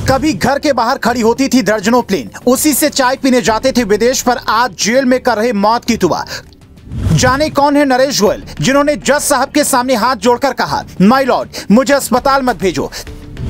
कभी घर के बाहर खड़ी होती थी दर्जनों प्लेन, उसी से चाय पीने जाते थे विदेश, पर आज जेल में कर रहे मौत की दुआ। जाने कौन है नरेश गोयल, जिन्होंने जज साहब के सामने हाथ जोड़कर कहा, माय लॉर्ड मुझे अस्पताल मत भेजो।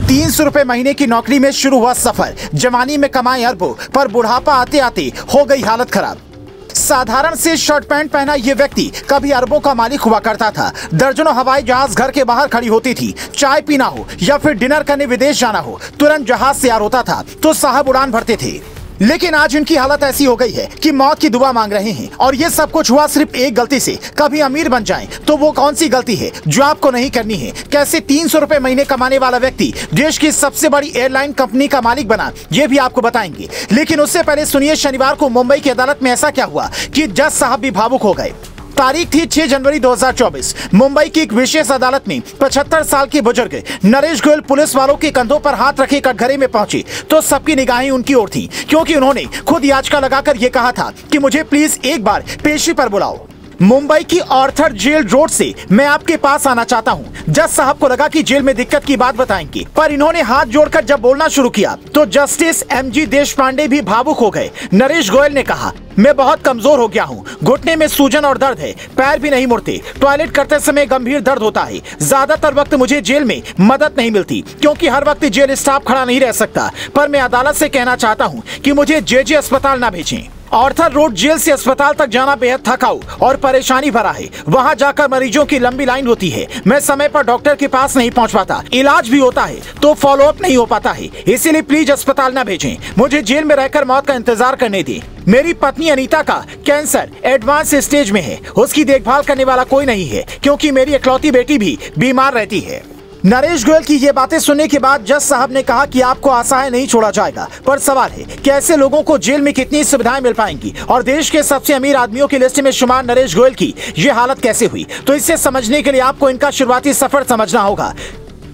300 रुपए महीने की नौकरी में शुरू हुआ सफर, जवानी में कमाए अरबों, पर बुढ़ापा आते आते हो गई हालत खराब। साधारण से शर्ट पैंट पहना यह व्यक्ति कभी अरबों का मालिक हुआ करता था। दर्जनों हवाई जहाज घर के बाहर खड़ी होती थी। चाय पीना हो या फिर डिनर करने विदेश जाना हो, तुरंत जहाज तैयार होता था तो साहब उड़ान भरते थे। लेकिन आज इनकी हालत ऐसी हो गई है कि मौत की दुआ मांग रहे हैं, और ये सब कुछ हुआ सिर्फ एक गलती से। कभी अमीर बन जाएं तो वो कौन सी गलती है जो आपको नहीं करनी है? कैसे 300 रुपए महीने कमाने वाला व्यक्ति देश की सबसे बड़ी एयरलाइन कंपनी का मालिक बना, ये भी आपको बताएंगे। लेकिन उससे पहले सुनिए शनिवार को मुंबई की अदालत में ऐसा क्या हुआ कि जज साहब भी भावुक हो गए। तारीख थी 6 जनवरी 2024। मुंबई की एक विशेष अदालत में 75 साल के बुजुर्ग नरेश गोयल पुलिस वालों के कंधों पर हाथ रखे कटघरे में पहुंचे तो सबकी निगाहें उनकी ओर थी, क्योंकि उन्होंने खुद याचिका लगाकर यह कहा था कि मुझे प्लीज एक बार पेशी पर बुलाओ। मुंबई की आर्थर जेल रोड से मैं आपके पास आना चाहता हूं। जज साहब को लगा कि जेल में दिक्कत की बात बताएंगे, पर इन्होंने हाथ जोड़कर जब बोलना शुरू किया तो जस्टिस MG देशपांडे भी भावुक हो गए। नरेश गोयल ने कहा, मैं बहुत कमजोर हो गया हूँ, घुटने में सूजन और दर्द है, पैर भी नहीं मुड़ते, टॉयलेट करते समय गंभीर दर्द होता है। ज्यादातर वक्त मुझे जेल में मदद नहीं मिलती, क्योंकि हर वक्त जेल स्टाफ खड़ा नहीं रह सकता। पर मैं अदालत से कहना चाहता हूँ कि मुझे JJ अस्पताल न भेजें। आर्थर रोड जेल से अस्पताल तक जाना बेहद थकाऊ और परेशानी भरा है। वहां जाकर मरीजों की लंबी लाइन होती है। मैं समय पर डॉक्टर के पास नहीं पहुंच पाता, इलाज भी होता है तो फॉलो अप नहीं हो पाता है। इसीलिए प्लीज अस्पताल न भेजें, मुझे जेल में रहकर मौत का इंतजार करने दें। मेरी पत्नी अनीता का कैंसर एडवांस स्टेज में है, उसकी देखभाल करने वाला कोई नहीं है, क्योंकि मेरी इकलौती बेटी भी बीमार रहती है। नरेश गोयल की ये बातें सुनने के बाद जज साहब ने कहा कि आपको असहाय नहीं छोड़ा जाएगा, पर सवाल है कि ऐसे लोगों को जेल में कितनी सुविधाएं मिल पाएंगी, और देश के सबसे अमीर आदमियों की लिस्ट में शुमार नरेश गोयल की ये हालत कैसे हुई। तो इससे समझने के लिए आपको इनका शुरुआती सफर समझना होगा।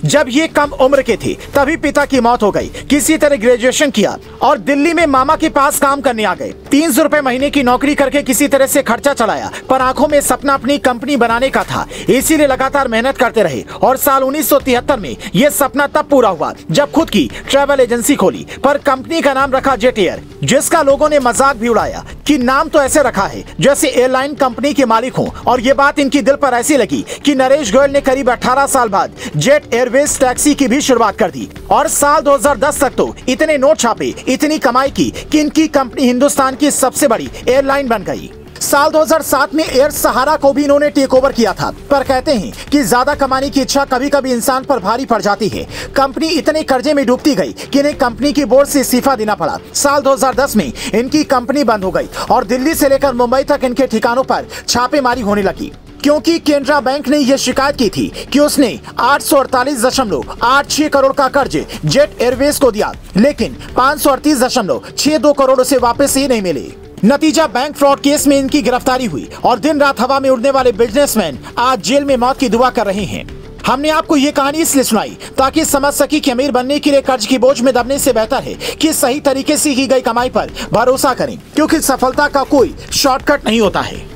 जब ये कम उम्र के थे तभी पिता की मौत हो गई। किसी तरह ग्रेजुएशन किया और दिल्ली में मामा के पास काम करने आ गए। 300 रुपए महीने की नौकरी करके किसी तरह से खर्चा चलाया, पर आंखों में सपना अपनी कंपनी बनाने का था, इसीलिए लगातार मेहनत करते रहे। और साल 1973 में यह सपना तब पूरा हुआ जब खुद की ट्रैवल एजेंसी खोली, पर कंपनी का नाम रखा जेट एयर, जिसका लोगों ने मजाक भी उड़ाया कि नाम तो ऐसे रखा है जैसे एयरलाइन कंपनी के मालिक हों। और ये बात इनकी दिल पर ऐसी लगी कि नरेश गोयल ने करीब 18 साल बाद जेट एयरवेज टैक्सी की भी शुरुआत कर दी। और साल 2010 तक तो इतने नोट छापे, इतनी कमाई की कि इनकी कंपनी हिंदुस्तान की सबसे बड़ी एयरलाइन बन गई। साल 2007 में एयर सहारा को भी इन्होंने टेक ओवर किया था। पर कहते हैं कि ज्यादा कमाने की इच्छा कभी कभी इंसान पर भारी पड़ जाती है। कंपनी इतने कर्जे में डूबती गई कि इन्हें कंपनी की बोर्ड से इस्तीफा देना पड़ा। साल 2010 में इनकी कंपनी बंद हो गई और दिल्ली से लेकर मुंबई तक इनके ठिकानों पर छापेमारी होने लगी, क्योंकि केनरा बैंक ने यह शिकायत की थी कि उसने 848.86 करोड़ का कर्ज जेट एयरवेज को दिया, लेकिन 538.62 करोड़ उसे वापस ही नहीं मिले। नतीजा, बैंक फ्रॉड केस में इनकी गिरफ्तारी हुई और दिन रात हवा में उड़ने वाले बिजनेसमैन आज जेल में मौत की दुआ कर रहे हैं। हमने आपको ये कहानी इसलिए सुनाई ताकि समझ सके कि अमीर बनने के लिए कर्ज की बोझ में दबने से बेहतर है कि सही तरीके से की गई कमाई पर भरोसा करें, क्योंकि सफलता का कोई शॉर्टकट नहीं होता है।